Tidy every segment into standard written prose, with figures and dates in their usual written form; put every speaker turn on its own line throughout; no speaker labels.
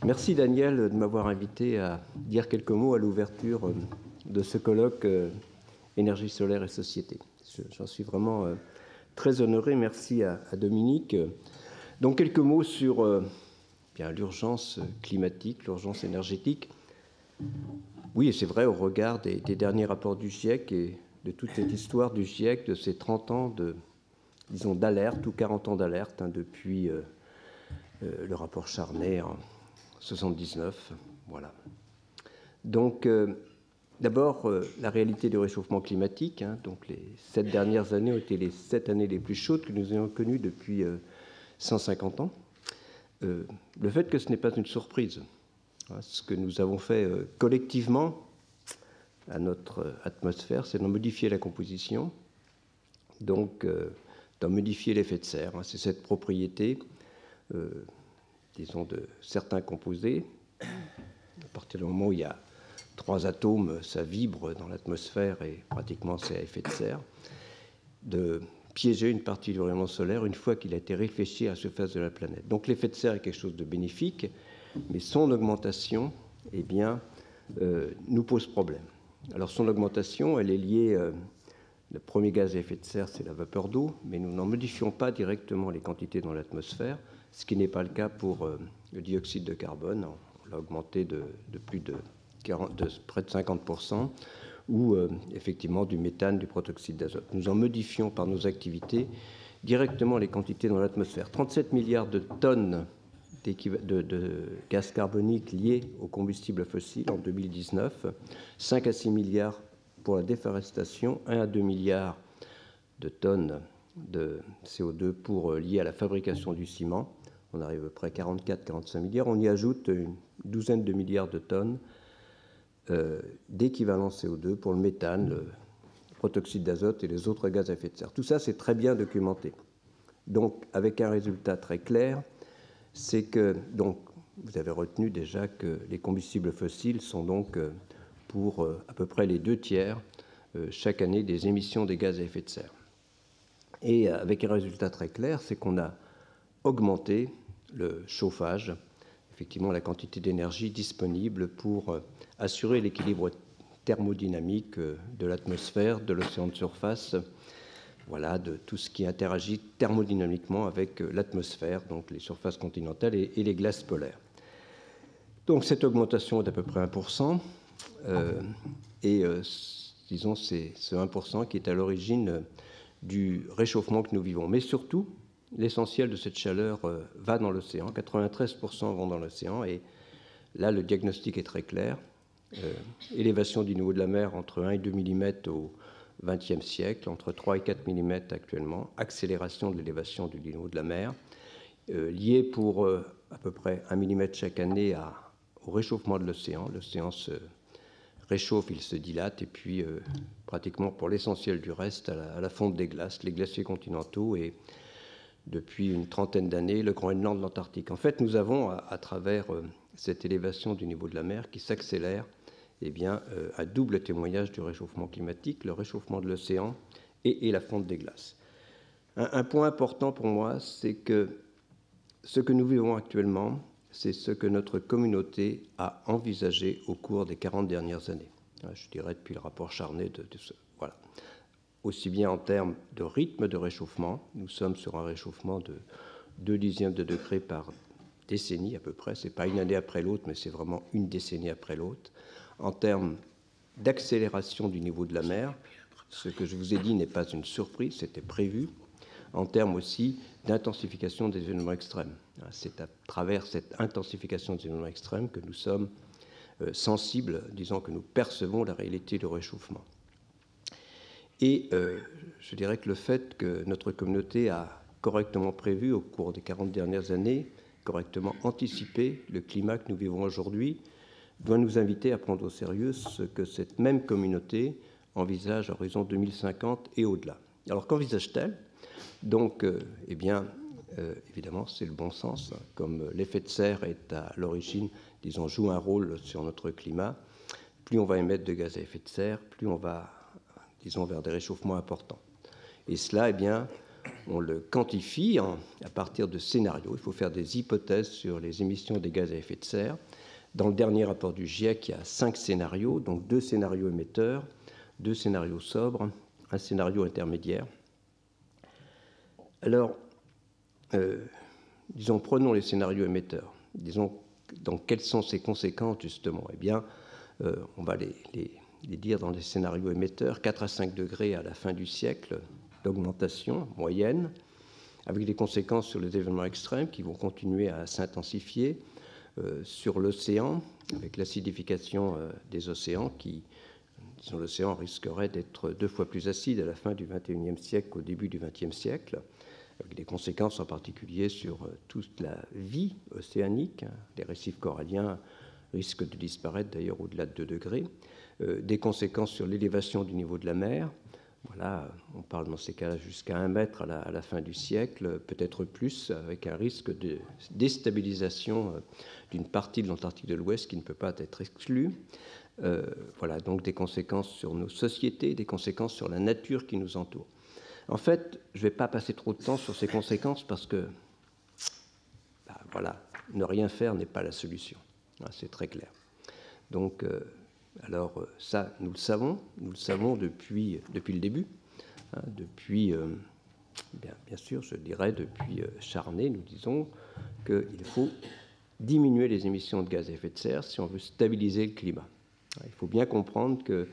Merci Daniel de m'avoir invité à dire quelques mots à l'ouverture de ce colloque Énergie solaire et société. J'en suis vraiment très honoré. Merci à Dominique. Donc quelques mots sur l'urgence climatique, l'urgence énergétique. Oui, c'est vrai, au regard des derniers rapports du GIEC et de toute cette histoire du GIEC, de ces 30 ans d'alerte, ou 40 ans d'alerte, depuis le rapport Charnay en 79, voilà. Donc, d'abord, la réalité du réchauffement climatique. Donc, les 7 dernières années ont été les 7 années les plus chaudes que nous ayons connues depuis 150 ans. Le fait que ce n'est pas une surprise, ce que nous avons fait collectivement à notre atmosphère, c'est d'en modifier la composition, donc d'en modifier l'effet de serre. C'est cette propriété disons, de certains composés. À partir du moment où il y a 3 atomes, ça vibre dans l'atmosphère et pratiquement c'est à effet de serre, de piéger une partie du rayonnement solaire une fois qu'il a été réfléchi à la surface de la planète. Donc l'effet de serre est quelque chose de bénéfique, mais son augmentation, eh bien, nous pose problème. Alors son augmentation, elle est liée... le premier gaz à effet de serre, c'est la vapeur d'eau, mais nous n'en modifions pas directement les quantités dans l'atmosphère, ce qui n'est pas le cas pour le dioxyde de carbone. On l'a augmenté de près de 50%, ou effectivement du méthane, du protoxyde d'azote. Nous en modifions par nos activités directement les quantités dans l'atmosphère. 37 milliards de tonnes de gaz carbonique liés aux combustibles fossiles en 2019, 5 à 6 milliards pour la déforestation, 1 à 2 milliards de tonnes de CO2 liées à la fabrication du ciment. On arrive à peu près à 44-45 milliards. On y ajoute une douzaine de milliards de tonnes d'équivalent CO2 pour le méthane, le protoxyde d'azote et les autres gaz à effet de serre. Tout ça, c'est très bien documenté. Donc, avec un résultat très clair, c'est que, donc, vous avez retenu déjà que les combustibles fossiles sont donc pour à peu près les 2/3 chaque année des émissions des gaz à effet de serre. Et avec un résultat très clair, c'est qu'on a augmenté le chauffage, effectivement la quantité d'énergie disponible pour assurer l'équilibre thermodynamique de l'atmosphère, de l'océan de surface, voilà, de tout ce qui interagit thermodynamiquement avec l'atmosphère, donc les surfaces continentales et les glaces polaires. Donc cette augmentation est d'à peu près 1%. Disons, c'est ce 1% qui est à l'origine du réchauffement que nous vivons. Mais surtout, l'essentiel de cette chaleur va dans l'océan, 93% vont dans l'océan, et là, le diagnostic est très clair. Élévation du niveau de la mer entre 1 et 2 mm au XXe siècle, entre 3 et 4 mm actuellement, accélération de l'élévation du niveau de la mer, liée pour à peu près 1 mm chaque année au réchauffement de l'océan. L'océan se réchauffe, il se dilate, et puis pratiquement pour l'essentiel du reste à la fonte des glaces, les glaciers continentaux et depuis une trentaine d'années le Groenland, l'Antarctique. En fait, nous avons à travers cette élévation du niveau de la mer qui s'accélère, eh bien, un double témoignage du réchauffement climatique, le réchauffement de l'océan et la fonte des glaces. Un point important pour moi, c'est que ce que nous vivons actuellement, c'est ce que notre communauté a envisagé au cours des 40 dernières années. Je dirais depuis le rapport Charnay voilà. Aussi bien en termes de rythme de réchauffement, nous sommes sur un réchauffement de 0,2 degré par décennie à peu près. Ce n'est pas une année après l'autre, mais c'est vraiment une décennie après l'autre. En termes d'accélération du niveau de la mer, ce que je vous ai dit n'est pas une surprise, c'était prévu. En termes aussi d'intensification des événements extrêmes. C'est à travers cette intensification des événements extrêmes que nous sommes sensibles, disons que nous percevons la réalité du réchauffement. Et je dirais que le fait que notre communauté a correctement prévu au cours des 40 dernières années, correctement anticipé le climat que nous vivons aujourd'hui, doit nous inviter à prendre au sérieux ce que cette même communauté envisage à horizon 2050 et au-delà. Alors qu'envisage-t-elle ? Donc, eh bien, évidemment, c'est le bon sens. Comme l'effet de serre est à l'origine, disons, joue un rôle sur notre climat, plus on va émettre de gaz à effet de serre, plus on va, disons, vers des réchauffements importants. Et cela, eh bien, on le quantifie à partir de scénarios. Il faut faire des hypothèses sur les émissions des gaz à effet de serre. Dans le dernier rapport du GIEC, il y a 5 scénarios, donc 2 scénarios émetteurs, 2 scénarios sobres, un scénario intermédiaire. Alors, disons, prenons les scénarios émetteurs. Disons, donc, quelles sont ces conséquences, justement? Eh bien, on va les dire dans les scénarios émetteurs, 4 à 5 degrés à la fin du siècle d'augmentation moyenne, avec des conséquences sur les événements extrêmes qui vont continuer à s'intensifier, sur l'océan, avec l'acidification des océans qui, disons, l'océan risquerait d'être 2 fois plus acide à la fin du XXIe siècle qu'au début du XXe siècle, avec des conséquences en particulier sur toute la vie océanique. Les récifs coralliens risquent de disparaître d'ailleurs au-delà de 2 degrés. Des conséquences sur l'élévation du niveau de la mer. Voilà, on parle dans ces cas-là jusqu'à 1 mètre à la fin du siècle, peut-être plus, avec un risque de déstabilisation d'une partie de l'Antarctique de l'Ouest qui ne peut pas être exclue. Voilà, donc des conséquences sur nos sociétés, des conséquences sur la nature qui nous entoure. En fait, je ne vais pas passer trop de temps sur ces conséquences parce que, voilà, ne rien faire n'est pas la solution. C'est très clair. Donc, alors ça, nous le savons depuis le début, depuis, bien sûr, je dirais depuis Charnay, nous disons qu'il faut diminuer les émissions de gaz à effet de serre si on veut stabiliser le climat. Il faut bien comprendre que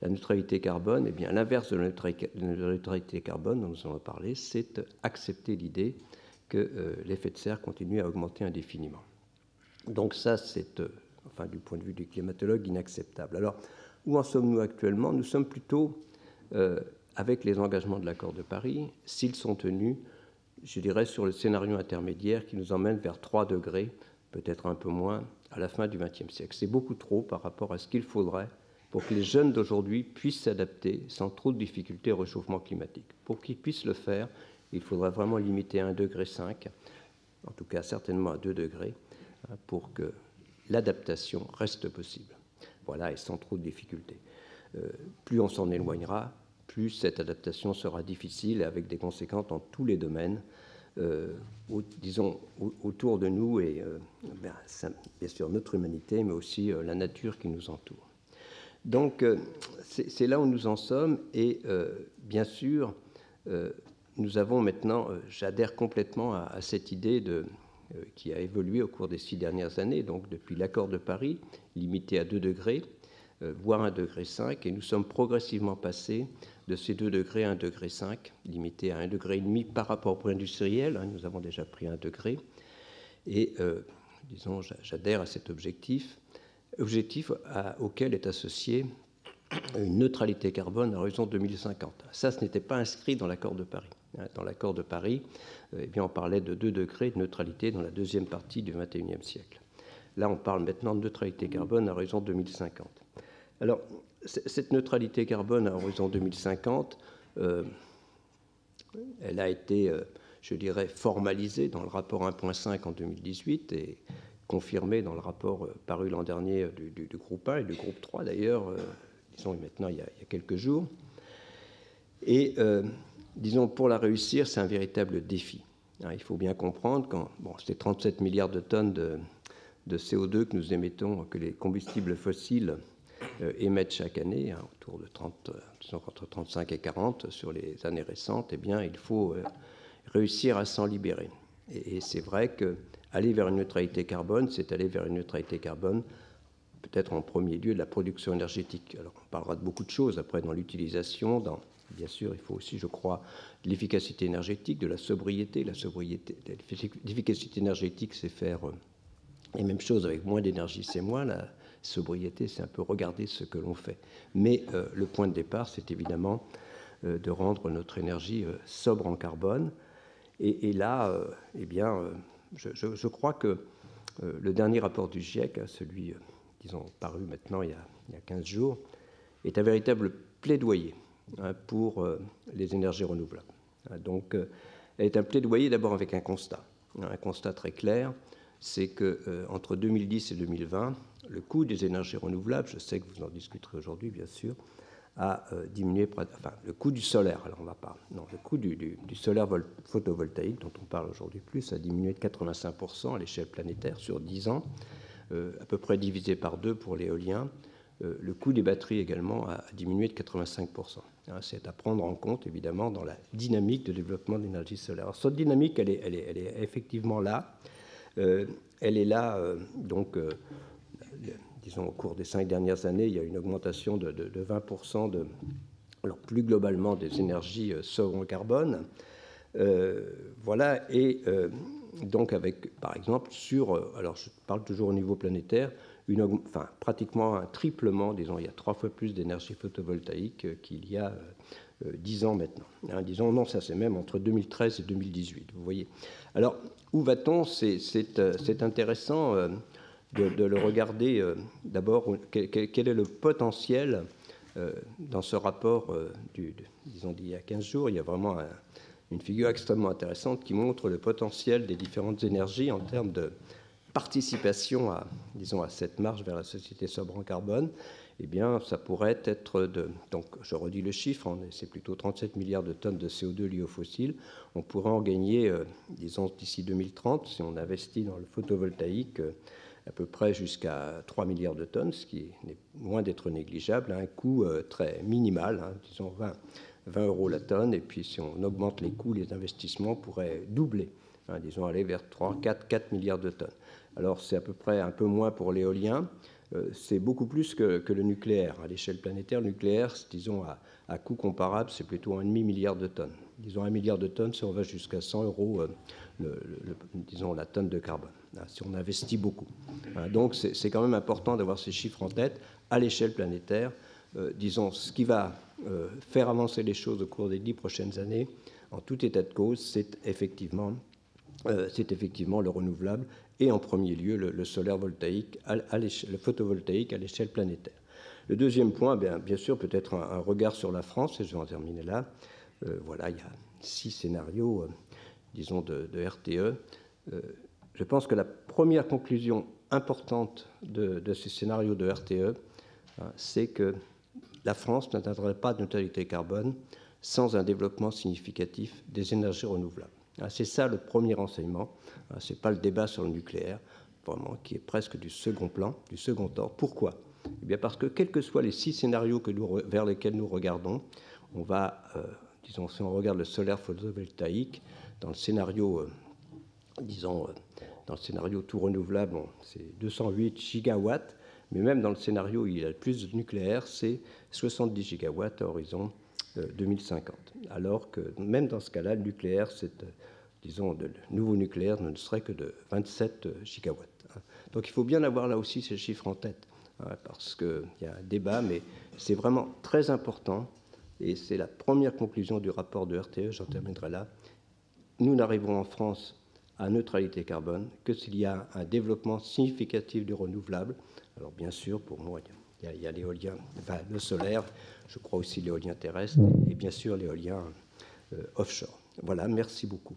la neutralité carbone, eh bien, l'inverse de la neutralité carbone dont nous allons parler, c'est accepter l'idée que l'effet de serre continue à augmenter indéfiniment. Donc ça, c'est, enfin, du point de vue du climatologue, inacceptable. Alors, où en sommes-nous actuellement? Nous sommes plutôt avec les engagements de l'accord de Paris, s'ils sont tenus, je dirais, sur le scénario intermédiaire qui nous emmène vers 3 degrés, peut-être un peu moins, à la fin du XXe siècle. C'est beaucoup trop par rapport à ce qu'il faudrait pour que les jeunes d'aujourd'hui puissent s'adapter sans trop de difficultés au réchauffement climatique. Pour qu'ils puissent le faire, il faudra vraiment limiter à 1,5 degré, en tout cas certainement à 2 degrés, pour que l'adaptation reste possible. Voilà, et sans trop de difficultés. Plus on s'en éloignera, plus cette adaptation sera difficile, avec des conséquences dans tous les domaines, disons, autour de nous, et bien sûr notre humanité, mais aussi la nature qui nous entoure. Donc, c'est là où nous en sommes, et bien sûr, nous avons maintenant, j'adhère complètement à cette idée qui a évolué au cours des 6 dernières années, donc depuis l'accord de Paris, limité à 2 degrés, voire 1,5 degré, et nous sommes progressivement passés de ces 2 degrés à 1,5 degré, limité à 1,5 degré par rapport au prix industriel, nous avons déjà pris 1 degré, et disons, j'adhère à cet objectif auquel est associée une neutralité carbone à horizon 2050. Ça, ce n'était pas inscrit dans l'accord de Paris. Dans l'accord de Paris, eh bien, on parlait de 2 degrés de neutralité dans la deuxième partie du XXIe siècle. Là, on parle maintenant de neutralité carbone à horizon 2050. Alors, cette neutralité carbone à horizon 2050, elle a été, je dirais, formalisée dans le rapport 1.5 en 2018 et confirmée dans le rapport paru l'an dernier du groupe 1 et du groupe 3 d'ailleurs, disons maintenant il y a quelques jours. Et disons, pour la réussir, c'est un véritable défi. Il faut bien comprendre que c'est 37 milliards de tonnes de CO2 que nous émettons, que les combustibles fossiles émettent chaque année, autour de 30, disons, entre 35 et 40 sur les années récentes. Eh bien, il faut réussir à s'en libérer. Et c'est vrai qu'aller vers une neutralité carbone, c'est aller vers une neutralité carbone peut-être en premier lieu de la production énergétique. Alors, on parlera de beaucoup de choses après dans l'utilisation, bien sûr, il faut aussi, je crois, de l'efficacité énergétique, de la sobriété. L'efficacité énergétique, c'est faire les mêmes choses avec moins d'énergie, c'est moins. La sobriété, c'est un peu regarder ce que l'on fait. Mais le point de départ, c'est évidemment de rendre notre énergie sobre en carbone. Et là, eh bien, je crois que le dernier rapport du GIEC, celui, disons, paru maintenant il y a 15 jours, est un véritable plaidoyer pour les énergies renouvelables. Donc, elle est un plaidoyer d'abord avec un constat très clair, c'est qu'entre 2010 et 2020, le coût des énergies renouvelables, je sais que vous en discuterez aujourd'hui, bien sûr, a diminué, enfin le coût du solaire, alors on va pas, non, le coût du solaire photovoltaïque dont on parle aujourd'hui plus a diminué de 85% à l'échelle planétaire sur 10 ans, à peu près divisé par 2 pour l'éolien. Le coût des batteries également a diminué de 85%. C'est à prendre en compte évidemment dans la dynamique de développement de l'énergie solaire. Alors, cette dynamique, elle est effectivement là. Elle est là, disons, au cours des 5 dernières années, il y a une augmentation de 20% alors plus globalement des énergies sobres en carbone. Voilà, et donc avec, par exemple, alors je parle toujours au niveau planétaire, pratiquement un triplement, disons, il y a 3 fois plus d'énergie photovoltaïque qu'il y a 10 ans maintenant. Disons, non, ça c'est même entre 2013 et 2018, vous voyez. Alors, où va-t-on? C'est intéressant de le regarder d'abord, quel est le potentiel dans ce rapport disons, d'il y a 15 jours. Il y a vraiment une figure extrêmement intéressante qui montre le potentiel des différentes énergies en termes de participation à cette marche vers la société sobre en carbone. Eh bien, ça pourrait être donc je redis le chiffre, c'est plutôt 37 milliards de tonnes de CO2 liées aux fossiles. On pourrait en gagner, disons, d'ici 2030, si on investit dans le photovoltaïque, à peu près jusqu'à 3 milliards de tonnes, ce qui est loin d'être négligeable, à un coût très minimal, disons 20 euros la tonne, et puis si on augmente les coûts, les investissements pourraient doubler, disons aller vers 4 milliards de tonnes. Alors c'est à peu près un peu moins pour l'éolien, c'est beaucoup plus que le nucléaire. À l'échelle planétaire, le nucléaire, disons à coût comparable, c'est plutôt 1,5 milliard de tonnes. Disons 1 milliard de tonnes si on va jusqu'à 100 euros, disons la tonne de carbone, si on investit beaucoup. Donc c'est quand même important d'avoir ces chiffres en tête à l'échelle planétaire. Disons, ce qui va faire avancer les choses au cours des 10 prochaines années, en tout état de cause, c'est effectivement le renouvelable et en premier lieu le solaire voltaïque, le photovoltaïque à l'échelle planétaire. Le deuxième point, bien sûr, peut-être un regard sur la France, et je vais en terminer là. Voilà, il y a 6 scénarios, disons, de RTE. Je pense que la première conclusion importante de ces scénarios de RTE, c'est que la France n'atteindrait pas de neutralité carbone sans un développement significatif des énergies renouvelables. C'est ça le premier enseignement. Ce n'est pas le débat sur le nucléaire, vraiment, qui est presque du second plan, du second ordre. Pourquoi? Eh bien parce que quels que soient les 6 scénarios vers lesquels nous regardons, on va, disons, si on regarde le solaire photovoltaïque, dans le scénario, dans le scénario tout renouvelable, c'est 208 gigawatts, mais même dans le scénario où il y a le plus de nucléaire, c'est 70 gigawatts à horizon 2050. Alors que même dans ce cas-là, le nucléaire, disons, le nouveau nucléaire ne serait que de 27 gigawatts. Donc il faut bien avoir là aussi ces chiffres en tête, parce qu'il y a un débat, mais c'est vraiment très important, et c'est la première conclusion du rapport de RTE, j'en terminerai là. Nous n'arriverons en France à neutralité carbone que s'il y a un développement significatif du renouvelable. Alors bien sûr, pour moi, il y a l'éolien, enfin le solaire, je crois aussi l'éolien terrestre, et bien sûr l'éolien offshore. Voilà, merci beaucoup.